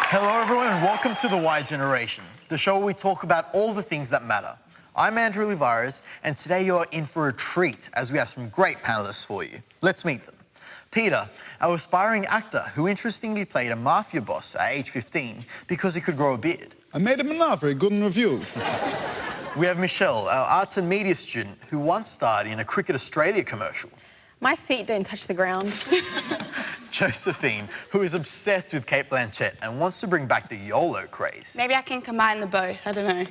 Hello, everyone, and welcome to The Y Generation, the show where we talk about all the things that matter. I'm Andrew Olivares, and today you're in for a treat as we have some great panellists for you. Let's meet them. Peter, our aspiring actor who interestingly played a mafia boss at age 15 because he could grow a beard. I made him an offer, good in reviews. We have Michelle, our arts and media student who once starred in a Cricket Australia commercial. My feet don't touch the ground. Josephine, who is obsessed with Kate Blanchett and wants to bring back the YOLO craze. Maybe I can combine the both, I don't know.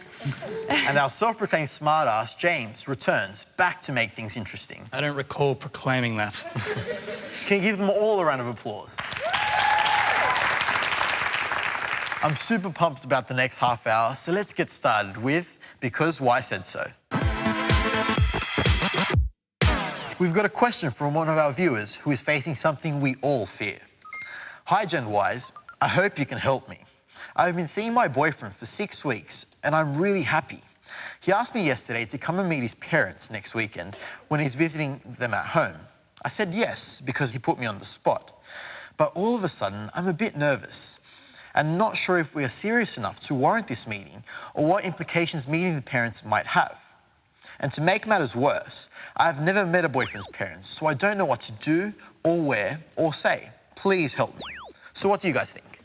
And our self-proclaimed smartass, James, returns back to make things interesting. I don't recall proclaiming that. Can you give them all a round of applause? I'm super pumped about the next half hour, so let's get started with Because Y Said So. We've got a question from one of our viewers who is facing something we all fear. Hi, Gen Ys. I hope you can help me. I've been seeing my boyfriend for 6 weeks, and I'm really happy. He asked me yesterday to come and meet his parents next weekend when he's visiting them at home. I said yes, because he put me on the spot. But all of a sudden, I'm a bit nervous and not sure if we are serious enough to warrant this meeting or what implications meeting the parents might have. And to make matters worse, I've never met a boyfriend's parents, so I don't know what to do or wear or say. Please help me. So what do you guys think?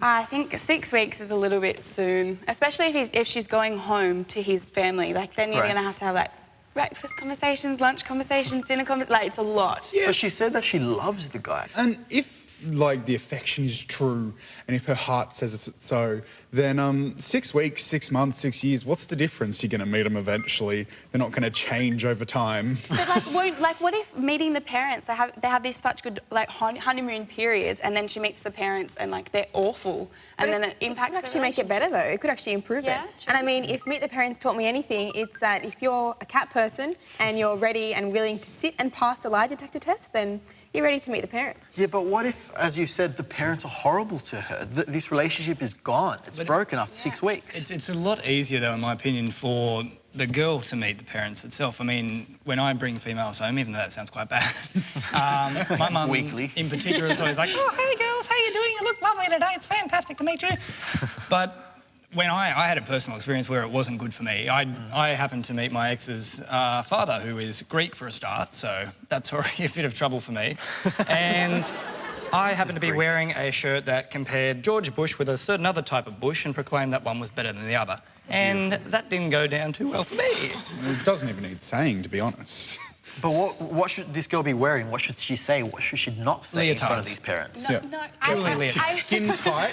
I think 6 weeks is a little bit soon, especially if she's going home to his family. Like, then you're going to have, like, breakfast conversations, lunch conversations, dinner conversations. Like, it's a lot. Yeah. But she said that she loves the guy. And if, like, the affection is true, and if her heart says it's so, then 6 weeks, 6 months, 6 years, what's the difference? You're going to meet them eventually. They're not going to change over time. But, what if meeting the parents, they have this such good, like, honeymoon period, and then she meets the parents and, like, they're awful, and then it impacts It could actually make it better, though. It could actually improve it. True. And I mean, if Meet the Parents taught me anything, it's that if you're a cat person and you're ready and willing to sit and pass a lie detector test, then you're ready to meet the parents. Yeah, but what if, as you said, the parents are horrible to her? This relationship is gone. It's broken after 6 weeks. It's a lot easier, though, in my opinion, for the girl to meet the parents itself. I mean, when I bring females home, even though that sounds quite bad, my mum Weekly. in particular is always like, oh, hey, girls, how you doing? You look lovely today. It's fantastic to meet you. But when I had a personal experience where it wasn't good for me, I happened to meet my ex's father, who is Greek for a start, so that's already a bit of trouble for me. And I happened to be wearing a shirt that compared George Bush with a certain other type of bush and proclaimed that one was better than the other. And that didn't go down too well for me. It doesn't even need saying, to be honest. But what should this girl be wearing? What should she say? What should she not say in front of these parents? No, Skin tight.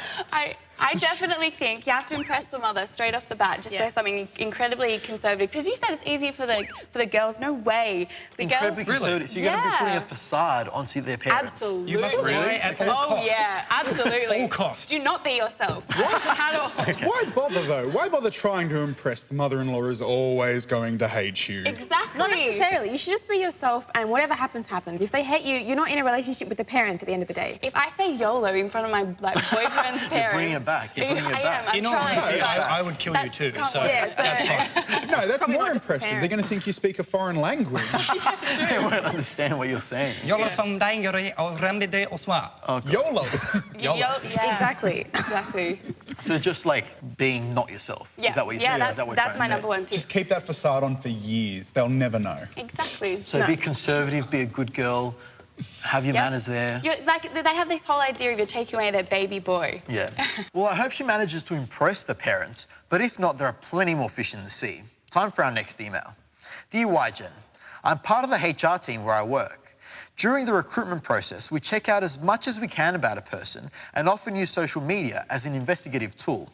I definitely think you have to impress the mother straight off the bat. Just wear something incredibly conservative. Because you said it's easier for the girls. No way. The Incredibly girls, conservative. So you're going to be putting a facade onto their parents. Absolutely. You must lie at all costs. Oh, yeah, absolutely. All costs. Do not be yourself. At all. Why bother, though? Why bother trying to impress the mother-in-law who's always going to hate you? Exactly. Not necessarily. You should just be yourself, and whatever happens, happens. If they hate you, you're not in a relationship with the parents at the end of the day. If I say YOLO in front of my boyfriend's parents... You're bringing it back. You're bringing it back. You know, I would kill you too, so that's fine. No, that's Probably more not just the impressive. They're going to think you speak a foreign language. They won't understand what you're saying. YOLO. Exactly. Exactly. So just like being not yourself. Yeah. Is that what you're saying? That's my number one tip. Just keep that facade on for years. They'll never know. Exactly. So be conservative, be a good girl, have your manners there. Like, they have this whole idea of you're taking away their baby boy. Yeah. Well, I hope she manages to impress the parents, but if not, there are plenty more fish in the sea. Time for our next email. Dear YGen, I'm part of the HR team where I work. During the recruitment process, we check out as much as we can about a person and often use social media as an investigative tool.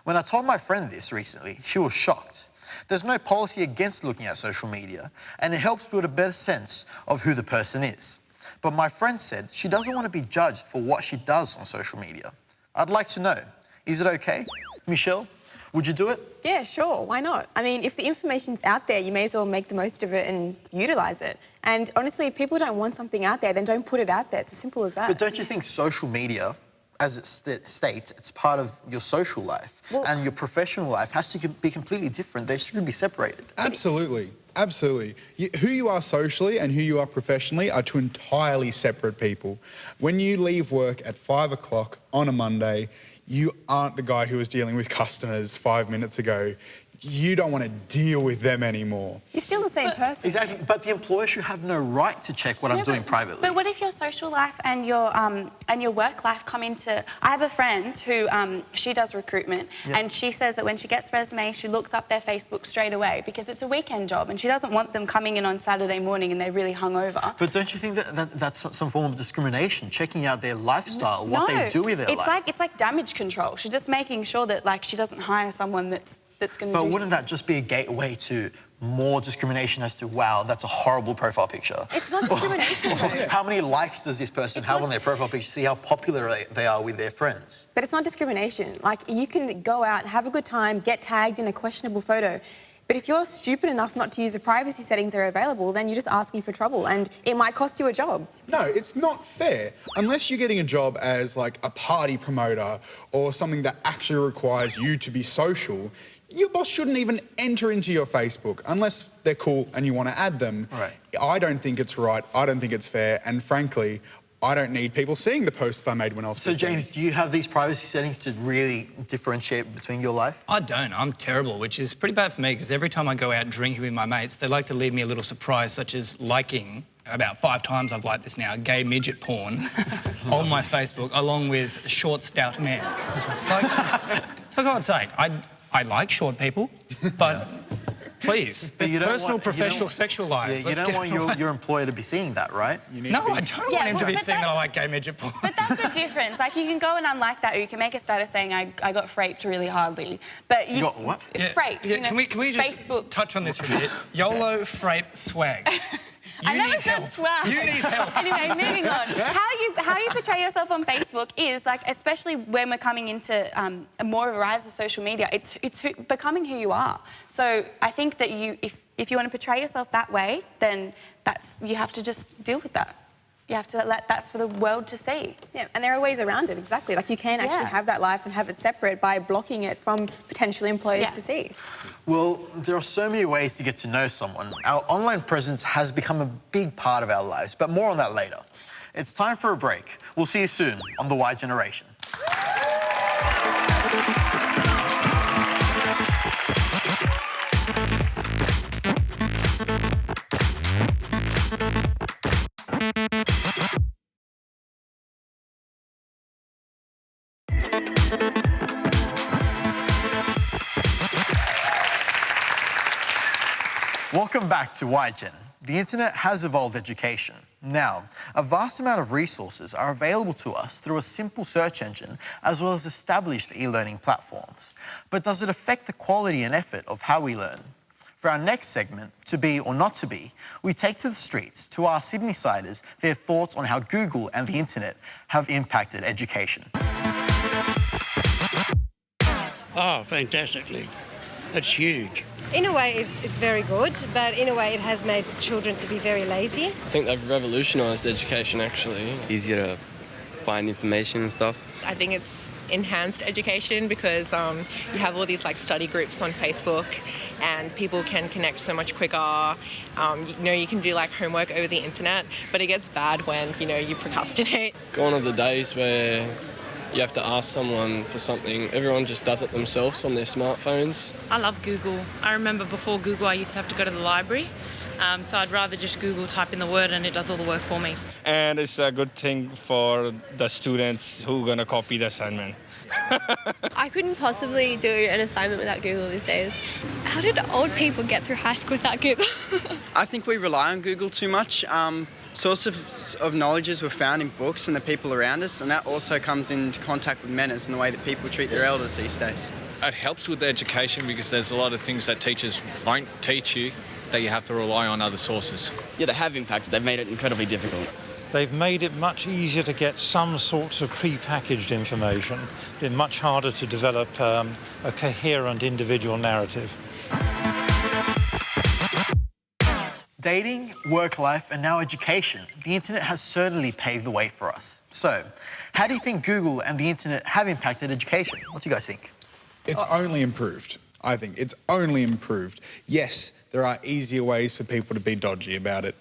When I told my friend this recently, she was shocked. There's no policy against looking at social media, and it helps build a better sense of who the person is. But my friend said she doesn't want to be judged for what she does on social media. I'd like to know, is it okay? Michelle, would you do it? Yeah, sure. Why not? I mean, if the information's out there, you may as well make the most of it and utilise it. And honestly, if people don't want something out there, then don't put it out there. It's as simple as that. But don't you think social media, as it states, it's part of your social life, and your professional life has to be completely different. They should be separated. Absolutely. Absolutely. Who you are socially and who you are professionally are two entirely separate people. When you leave work at 5 o'clock on a Monday, you aren't the guy who was dealing with customers 5 minutes ago. You don't want to deal with them anymore. You're still the same person. Exactly, but the employer should have no right to check what I'm doing privately. But what if your social life and your work life come into... I have a friend who, she does recruitment, and she says that when she gets resumes, she looks up their Facebook straight away because it's a weekend job and she doesn't want them coming in on Saturday morning and they're really hungover. But don't you think that's some form of discrimination, checking out their lifestyle, what they do with their life? It's like damage control. She's just making sure that, like, she doesn't hire someone that's going to do... But wouldn't that just be a gateway to more discrimination as to, wow, that's a horrible profile picture? It's not discrimination. How many likes does this person have on their profile picture? See how popular they are with their friends. But it's not discrimination. Like, you can go out, have a good time, get tagged in a questionable photo. But if you're stupid enough not to use the privacy settings that are available, then you're just asking for trouble and it might cost you a job. No, it's not fair. Unless you're getting a job as, like, a party promoter or something that actually requires you to be social, your boss shouldn't even enter into your Facebook unless they're cool and you want to add them. Right. I don't think it's right. I don't think it's fair. And frankly, I don't need people seeing the posts I made when I was 15. So, James, do you have these privacy settings to really differentiate between your life? I don't. I'm terrible, which is pretty bad for me because every time I go out drinking with my mates, they like to leave me a little surprise, such as liking, about 5 times I've liked this now, gay midget porn on my Facebook, along with short, stout men. Like, for God's sake, I like short people, but please, But you don't personal, want, professional, sexual lives. Yeah, you don't want your employer to be seeing that, right? No, I don't want him to be seeing that I like gay midget porn. But that's the difference. Like, you can go and unlike that, or you can make a status saying, I got fraped really hardly. But You got what? Fraped. Yeah, you know, can we just Facebook. touch on this for a bit? YOLO, frape, swag. I never need said help. swag. You need help. Anyway, moving on. How you portray yourself on Facebook is, like, especially when we're coming into more of a rise of social media, it's becoming who you are. So I think that if you want to portray yourself that way, then you have to just deal with that. You have to that's for the world to see. Yeah, and there are ways around it, exactly. Like, you can actually have that life and have it separate by blocking it from potential employers to see. Well, there are so many ways to get to know someone. Our online presence has become a big part of our lives, but more on that later. It's time for a break. We'll see you soon on The Y Generation. Welcome back to YGen. The internet has evolved education. Now, a vast amount of resources are available to us through a simple search engine as well as established e-learning platforms. But does it affect the quality and effort of how we learn? For our next segment, To Be or Not To Be, we take to the streets to ask Sydney-siders their thoughts on how Google and the internet have impacted education. Oh, fantastically. That's huge. In a way, it's very good, but in a way, it has made children to be very lazy. I think they've revolutionised education, actually. Easier to find information and stuff. I think it's enhanced education because you have all these, like, study groups on Facebook and people can connect so much quicker. You can do, like, homework over the internet, but it gets bad when, you procrastinate. Gone are the days where you have to ask someone for something. Everyone just does it themselves on their smartphones. I love Google. I remember before Google I used to have to go to the library, so I'd rather just Google, type in the word and it does all the work for me. And it's a good thing for the students who are going to copy the assignment. I couldn't possibly do an assignment without Google these days. How did old people get through high school without Google? I think we rely on Google too much. Sources of knowledge were found in books and the people around us, and that also comes into contact with manners and the way that people treat their elders these days. It helps with education because there's a lot of things that teachers won't teach you that you have to rely on other sources. Yeah, they have impacted. They've made it incredibly difficult. They've made it much easier to get some sorts of pre-packaged information. It's much harder to develop a coherent individual narrative. Dating, work life, and now education. The internet has certainly paved the way for us. So, how do you think Google and the internet have impacted education? What do you guys think? It's only improved. I think. It's only improved. Yes, there are easier ways for people to be dodgy about it,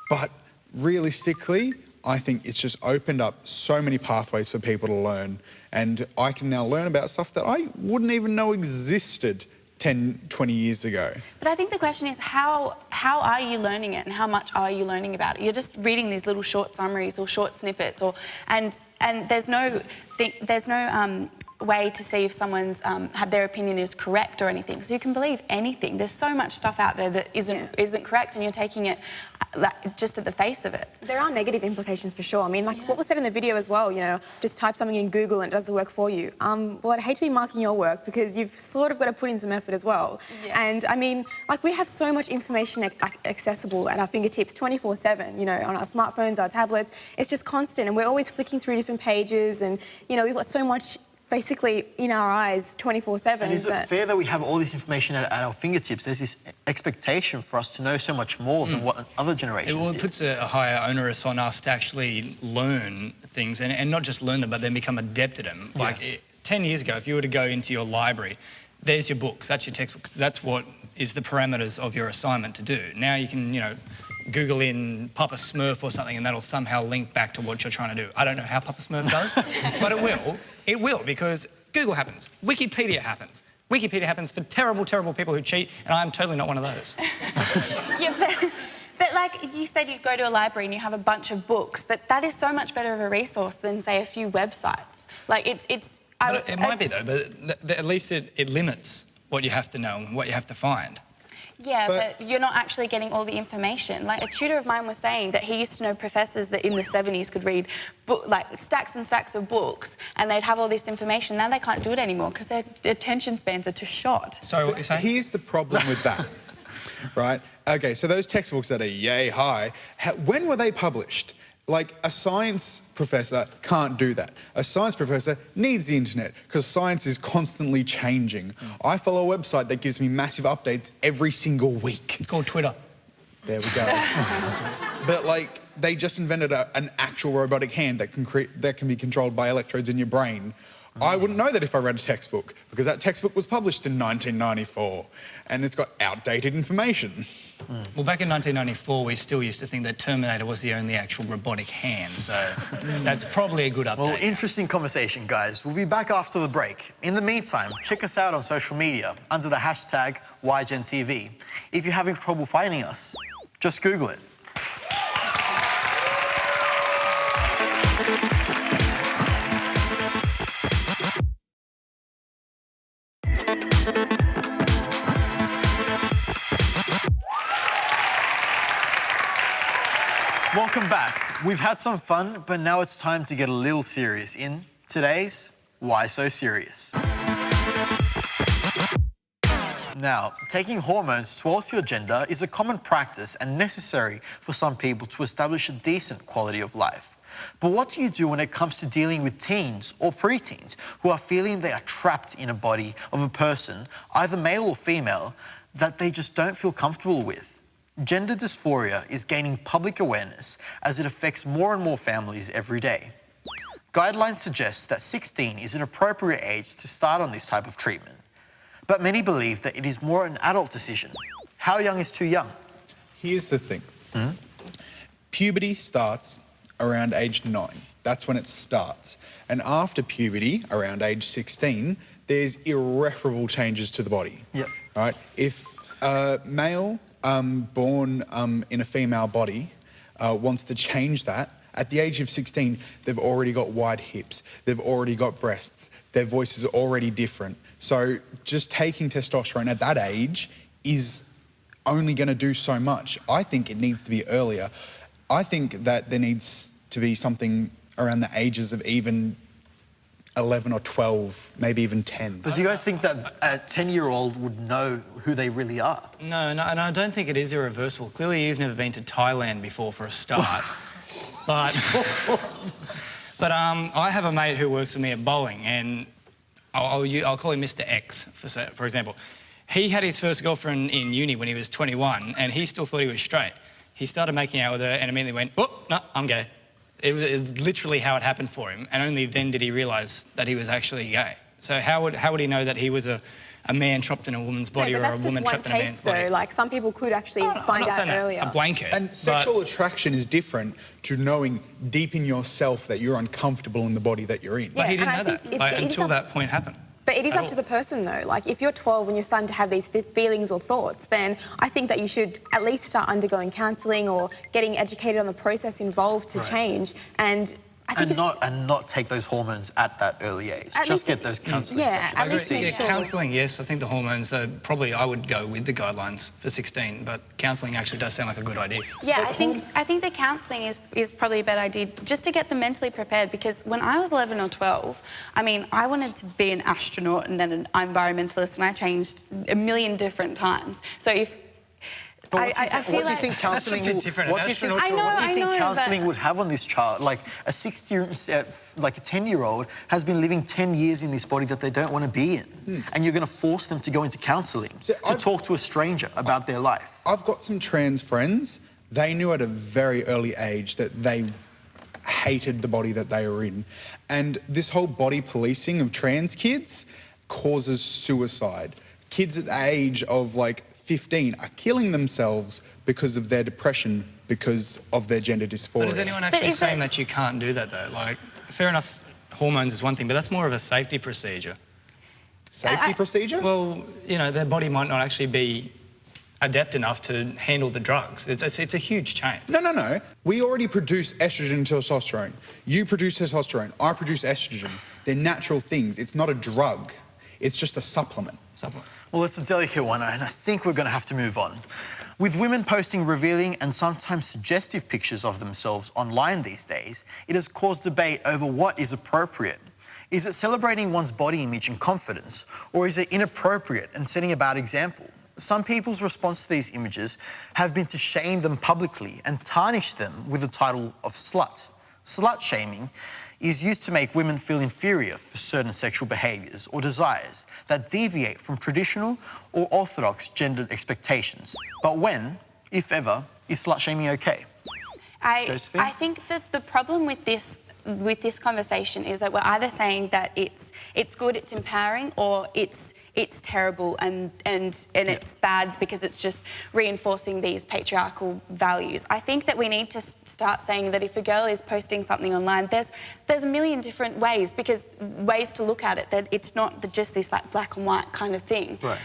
but realistically, I think it's just opened up so many pathways for people to learn, and I can now learn about stuff that I wouldn't even know existed 10, 20 years ago. But I think the question is how are you learning it and how much are you learning about it? You're just reading these little short summaries or short snippets, and there's no way to see if someone's their opinion is correct or anything. So you can believe anything. There's so much stuff out there that isn't correct, and you're taking it just at the face of it. There are negative implications for sure. I mean, like what was said in the video as well, you know, just type something in Google and it does the work for you. Well, I'd hate to be marking your work because you've sort of got to put in some effort as well. Yeah. And I mean, like we have so much information accessible at our fingertips 24/7, you know, on our smartphones, our tablets. It's just constant, and we're always flicking through different pages, and, you know, we've got so much basically in our eyes 24/7. And is it fair that we have all this information at our fingertips? There's this expectation for us to know so much more than what other generations did. It puts a higher onus on us to actually learn things, and not just learn them, but then become adept at them. Yeah. Like 10 years ago, if you were to go into your library, there's your books, that's your textbooks, that's what is the parameters of your assignment to do. Now you can, you know, Google in Papa Smurf or something and that'll somehow link back to what you're trying to do. I don't know how Papa Smurf does, but it will. It will, because Google happens. Wikipedia happens. Wikipedia happens for terrible, terrible people who cheat, and I'm totally not one of those. Yeah, but like you said, you go to a library and you have a bunch of books, but that is so much better of a resource than, say, a few websites. Like, It might be, though, but at least it limits what you have to know and what you have to find. Yeah, but you're not actually getting all the information. Like, a tutor of mine was saying that he used to know professors that in the 70s could read like stacks and stacks of books, and they'd have all this information. Now they can't do it anymore because their attention spans are too short. Sorry, what you're saying? Here's the problem with that, right? Okay, so those textbooks that are yay high, when were they published? Like, a science professor can't do that. A science professor needs the internet because science is constantly changing. I follow a website that gives me massive updates every single week. It's called Twitter. There we go. But, like, they just invented an actual robotic hand that can be controlled by electrodes in your brain. I wouldn't know that if I read a textbook, because that textbook was published in 1994 and it's got outdated information. Well, back in 1994, we still used to think that Terminator was the only actual robotic hand, so that's probably a good update. Well, interesting conversation, guys. We'll be back after the break. In the meantime, check us out on social media under the hashtag YGenTV. If you're having trouble finding us, just Google it. Welcome back. We've had some fun, but now it's time to get a little serious in today's Why So Serious? Now, taking hormones to alter your gender is a common practice and necessary for some people to establish a decent quality of life. But what do you do when it comes to dealing with teens or preteens who are feeling they are trapped in a body of a person, either male or female, that they just don't feel comfortable with? Gender dysphoria is gaining public awareness as it affects more and more families every day. Guidelines suggest that 16 is an appropriate age to start on this type of treatment. But many believe that it is more an adult decision. How young is too young? Here's the thing. Puberty starts around age 9. That's when it starts. And after puberty, around age 16, there's irreparable changes to the body. Yep. Right? If a male born in a female body wants to change that, at the age of 16, they've already got wide hips, they've already got breasts, their voice is already different. So just taking testosterone at that age is only going to do so much. I think it needs to be earlier. I think that there needs to be something around the ages of even 11 or 12, maybe even 10. But do you guys think that a 10-year-old would know who they really are? No, and I don't think it is irreversible. Clearly, you've never been to Thailand before, for a start. But I have a mate who works with me at Boeing, and I'll call him Mr. X, for example. He had his first girlfriend in uni when he was 21, and he still thought he was straight. He started making out with her and immediately went, oh, no, I'm gay. It was literally how it happened for him, and only then did he realise that he was actually gay. So how would he know that he was a a man trapped in a woman's body or a woman trapped in a man's body. Though. Like, some people could actually I'm find not out saying earlier. a blanket. And sexual attraction is different to knowing deep in yourself that you're uncomfortable in the body that you're in. But he didn't know that until that point happened. But it is up to the person, though. Like, if you're 12 and you're starting to have these feelings or thoughts, then I think that you should at least start undergoing counselling or getting educated on the process involved to change. And I think not take those hormones at that early age. Just get those counselling sessions. Counselling, yes. I think the hormones, probably I would go with the guidelines for 16, but counselling actually does sound like a good idea. Yeah, I think the counselling is probably a better idea just to get them mentally prepared, because when I was 11 or 12, I mean, I wanted to be an astronaut and then an environmentalist, and I changed a million different times. So if But what do you think counselling would have on this child? Like a 10-year-old has been living 10 years in this body that they don't want to be in, and you're going to force them to go into counselling to talk to a stranger about their life. I've got some trans friends. They knew at a very early age that they hated the body that they were in, and this whole body policing of trans kids causes suicide. Kids at the age of like 15 are killing themselves because of their depression, because of their gender dysphoria. But is anyone actually saying that you can't do that, though? Like, fair enough, hormones is one thing, but that's more of a safety procedure. Safety procedure? Well, you know, their body might not actually be adept enough to handle the drugs. It's a huge change. No. We already produce estrogen and testosterone. You produce testosterone. I produce estrogen. They're natural things. It's not a drug. It's just a supplement. Well, it's a delicate one, and I think we're going to have to move on. With women posting revealing and sometimes suggestive pictures of themselves online these days, it has caused debate over what is appropriate. Is it celebrating one's body image and confidence, or is it inappropriate and setting a bad example? Some people's response to these images have been to shame them publicly and tarnish them with the title of slut. Slut shaming is used to make women feel inferior for certain sexual behaviours or desires that deviate from traditional or orthodox gender expectations. But when, if ever, is slut shaming okay? Josephine? I think that the problem with this conversation is that we're either saying that it's good, it's empowering, or it's terrible and it's bad because it's just reinforcing these patriarchal values. I think that we need to start saying that if a girl is posting something online, there's a million different ways to look at it, that it's not just this like black and white kind of thing. Right.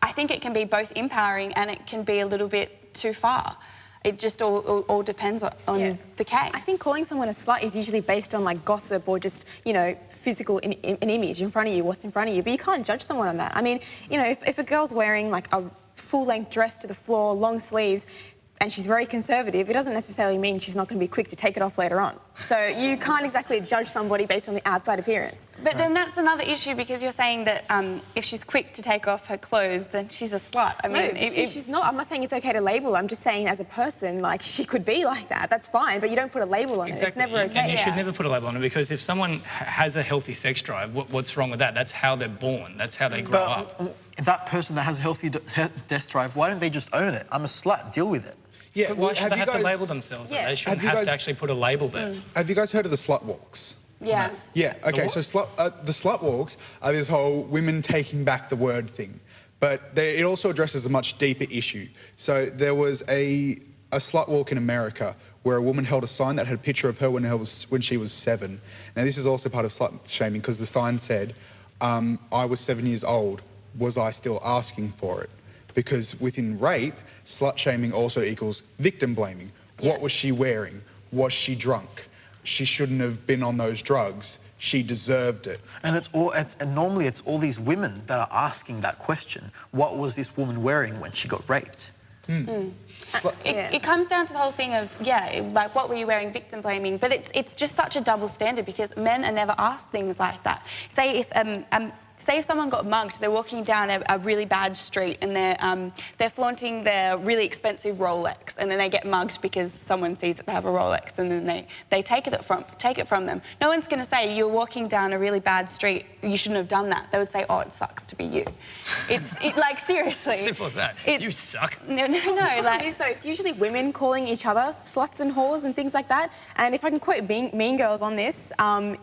I think it can be both empowering and it can be a little bit too far. It just all depends on the case. I think calling someone a slut is usually based on like gossip or just, you know, physical an image in front of you, what's in front of you. But you can't judge someone on that. I mean, you know, if a girl's wearing like a full-length dress to the floor, long sleeves, and she's very conservative, it doesn't necessarily mean she's not going to be quick to take it off later on. So you can't exactly judge somebody based on the outside appearance. But then that's another issue, because you're saying that if she's quick to take off her clothes, then she's a slut. I mean, no, she's not. I'm not saying it's okay to label her. I'm just saying as a person, like, she could be like that. That's fine, but you don't put a label on it. It's never okay. And you should never put a label on it, because if someone has a healthy sex drive, what's wrong with that? That's how they're born. That's how they grow up. That person that has a healthy sex drive, why don't they just own it? I'm a slut. Deal with it. Yeah, why should they have to label themselves? They shouldn't have to actually put a label there. Have you guys heard of the slut walks? Yeah. Yeah, okay, so the slut walks are this whole women taking back the word thing. But it also addresses a much deeper issue. So there was a slut walk in America where a woman held a sign that had a picture of her when she was 7. Now, this is also part of slut shaming, because the sign said, I was 7 years old, was I still asking for it? Because within rape, slut shaming also equals victim blaming. Yeah. What was she wearing? Was she drunk? She shouldn't have been on those drugs. She deserved it. And normally it's all these women that are asking that question. What was this woman wearing when she got raped? It comes down to the whole thing of, like, what were you wearing, victim blaming, but it's just such a double standard, because men are never asked things like that. Say if someone got mugged, they're walking down a really bad street and they're flaunting their really expensive Rolex, and then they get mugged because someone sees that they have a Rolex, and then they take it from them. No one's going to say, you're walking down a really bad street, you shouldn't have done that. They would say, oh, it sucks to be you. Like, seriously. Simple as that. You suck. No. Like, it is, though. It's usually women calling each other sluts and whores and things like that. And if I can quote Mean Girls on this,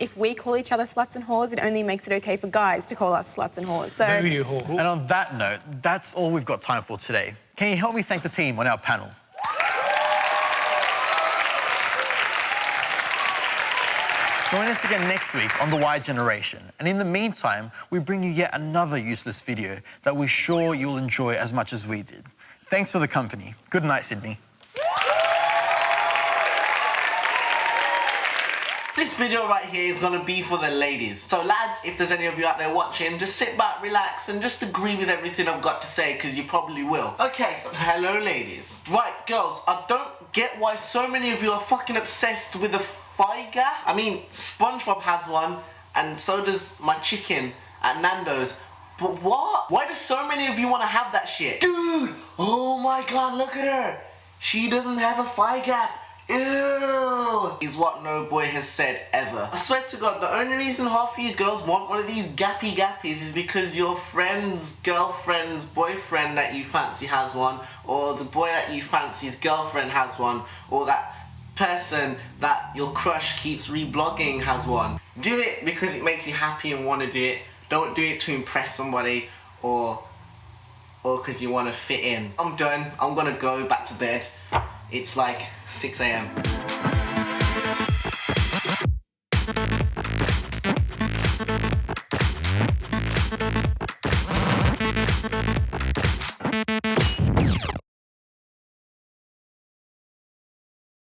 if we call each other sluts and whores, it only makes it okay for guys to call call us sluts and whores. So, Boo, you whore. And on that note, that's all we've got time for today. Can you help me thank the team on our panel? Join us again next week on The Y Generation. And in the meantime, we bring you yet another useless video that we're sure you'll enjoy as much as we did. Thanks for the company. Good night, Sydney. This video right here is gonna be for the ladies. So lads, if there's any of you out there watching, just sit back, relax, and just agree with everything I've got to say, because you probably will. Okay, so hello ladies. Right, girls, I don't get why so many of you are fucking obsessed with the thigh gap. I mean, SpongeBob has one, and so does my chicken at Nando's. But what? Why do so many of you want to have that shit? Dude, oh my god, look at her. She doesn't have a thigh gap. Ew, is what no boy has said ever. I swear to God, the only reason half of you girls want one of these gappy gappies is because your friend's girlfriend's boyfriend that you fancy has one, or the boy that you fancy's girlfriend has one, or that person that your crush keeps reblogging has one. Do it because it makes you happy and want to do it. Don't do it to impress somebody or because you want to fit in. I'm done. I'm gonna go back to bed. It's like 6 a.m.